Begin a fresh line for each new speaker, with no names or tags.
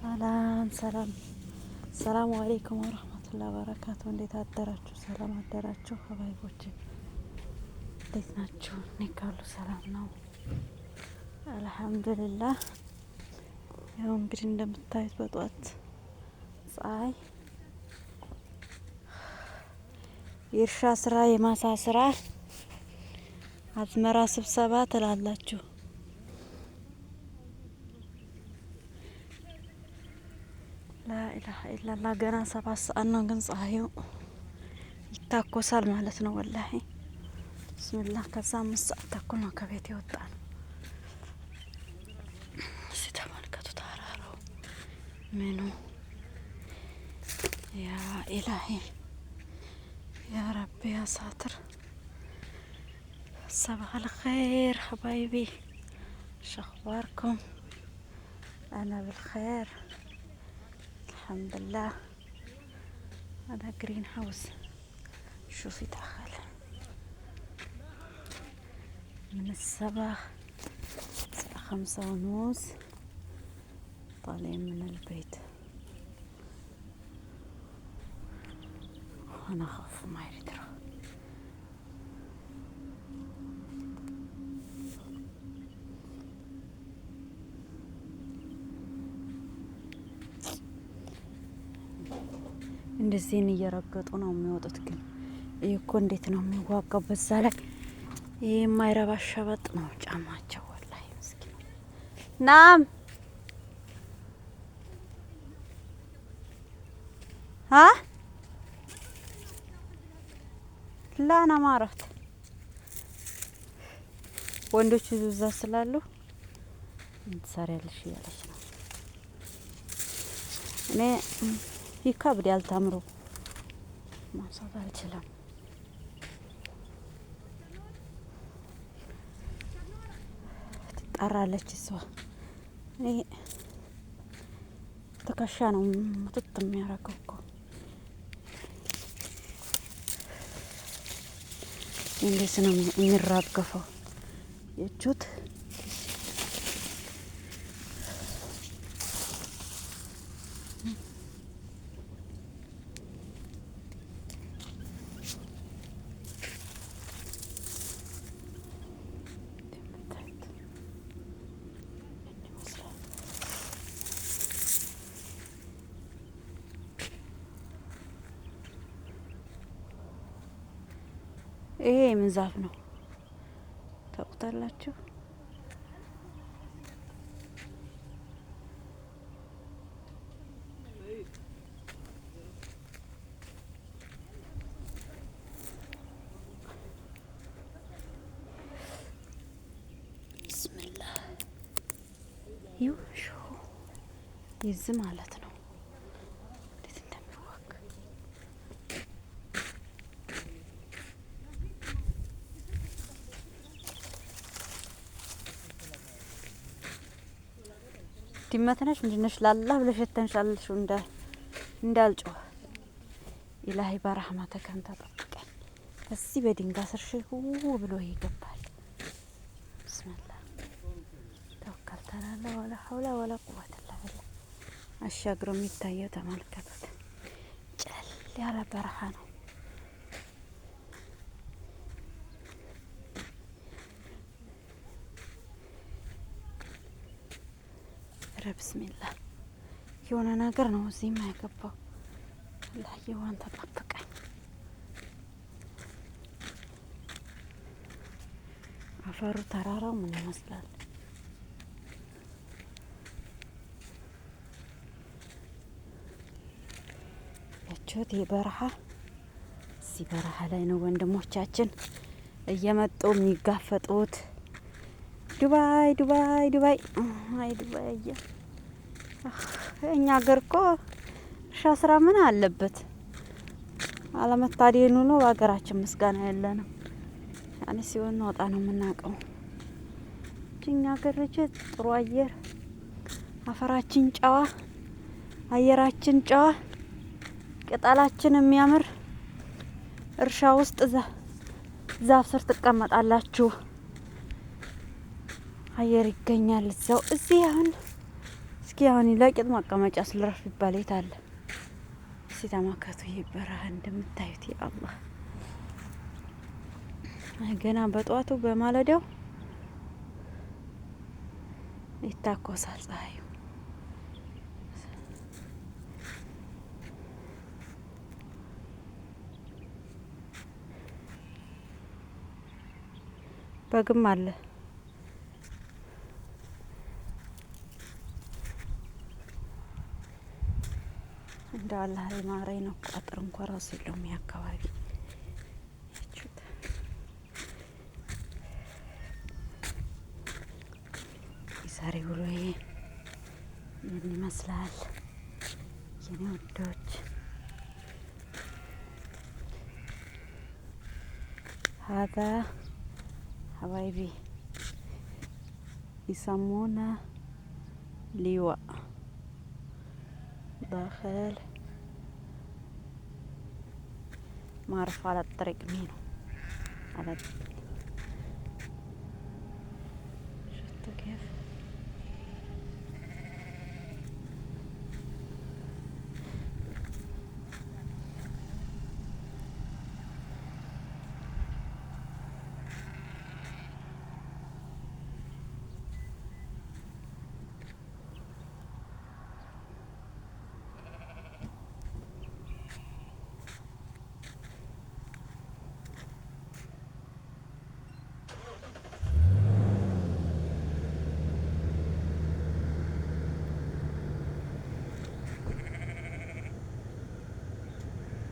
ሰላም ሰላም አለይኩም ወራህመቱላሂ ወበረካቱ። እንዴት አደራችሁ? ሰላም አደራችሁ? ሀባይቦቼ እንዴት ናችሁ? እኔ ካሉ ሰላም ነው አልሐምዱሊላህ። ያው እንግዲህ እንደምታዩት በጧት ፀሐይ የእርሻ ስራ የማሳ ስራ አዝመራ ስብሰባ ትላላችሁ። ላኢላሀ ኢላላህ ገና 7 ሰዓት ነው፣ ግን ፀሐዩ ይታኮሳል ማለት ነው። ወላሂ ብስሚላህ። ከዛ 5 ሰዓት ተኩል ነው ከቤት የወጣ ነው። እሺ ተመልከቱ፣ ተራራው ምኑ ያ ኢላሂ ያ ረቢ ያ ሳትር። صباح الخير حبايبي، شو اخباركم؟ انا بالخير الحمد لله. هذا جرين هاوس، شوفي داخل من الصباح الساعة 5:30 طالعين من البيت. انا اخاف ما يريد يروح. እንደዚህን እየረገጡ ነው የሚወጡት። ግን ይሄ እኮ እንዴት ነው የሚዋጋው? በዛ ላይ ይሄ የማይረባ ሸበጥ ነው ጫማቸው። ወላሂ ምስኪን ናም ላና ማረፍት ወንዶቹ እዛ ስላሉ ትሰሪያለሽ እያለች ነው። እኔ ይከብዳል፣ ተምሮ ማንሳት አልችልም። ትጠራለች እሷ። እኔ ትከሻ ነው ምጥጥ የሚያደርገው እኮ። እንዴት ነው የሚራገፈው? የቹት ይሄ ምን ዛፍ ነው ታውቁታላችሁ? ብስሚላህ ይውሹ ይዝ ማለት ነው። እንዴት እንደሚዋግ ድመት ነሽ ምንድን ነሽ? ላላህ ብለሽ የተንሻለሽው እንዳልጮህ ኢላሂ በረህመትህ አንተ ጠብቀኝ። እዚህ በድንጋይ ስር ሽው ብሎ ይገባል። ብስሚላህ ተወከልተ አላ ወላ ሐውለ ወላ ቁወተ ኢላ ቢላህ። አሻግሮ የሚታየው ተመልከቱት። ጨል ያለ በረሃ ነው። ብስሚላህ የሆነ ነገር ነው እዚህ የማይገባው። ላየዋን ተጠብቀኝ። አፈሩ ተራራው ምን ይመስላል? ያችሁት የበረሃ እዚህ በረሃ ላይ ነው ወንድሞቻችን እየመጡ የሚጋፈጡት። ዱባይ ዱባይ ዱባይ አይ ዱባይ እኛ ሀገር እኮ እርሻ ስራ ምን አለበት? አለመታደኑ ነው። በሀገራችን ምስጋና የለንም። ያኔ ሲሆን ወጣ ነው የምናውቀው። እኛ ሀገር ልጅ ጥሩ አየር፣ አፈራችን ጨዋ፣ አየራችን ጨዋ፣ ቅጠላችን የሚያምር እርሻ ውስጥ ዛፍ ስር ትቀመጣላችሁ። አየር ይገኛል እዛው። እዚህ አሁን እስኪ አሁን ለቂጥ መቀመጫ ስለረፍ ይባል የት አለ? እስኪ ተመልከቱ። ይሄ በረሃ እንደምታዩት ያአላህ ገና በጧቱ በማለዳው ይታኮሳል ፀሐዩ። በግም አለ። እንደ አላህ ማረኝ ነው። ቋጥር እንኳን ራሱ የለውም ይሄ አካባቢ። ዛሬ ውሎዬ ምን ይመስላል የኔ ወዶች? هذا حبايبي يسمونه لواء داخل، ما أعرف على الطريق مينو على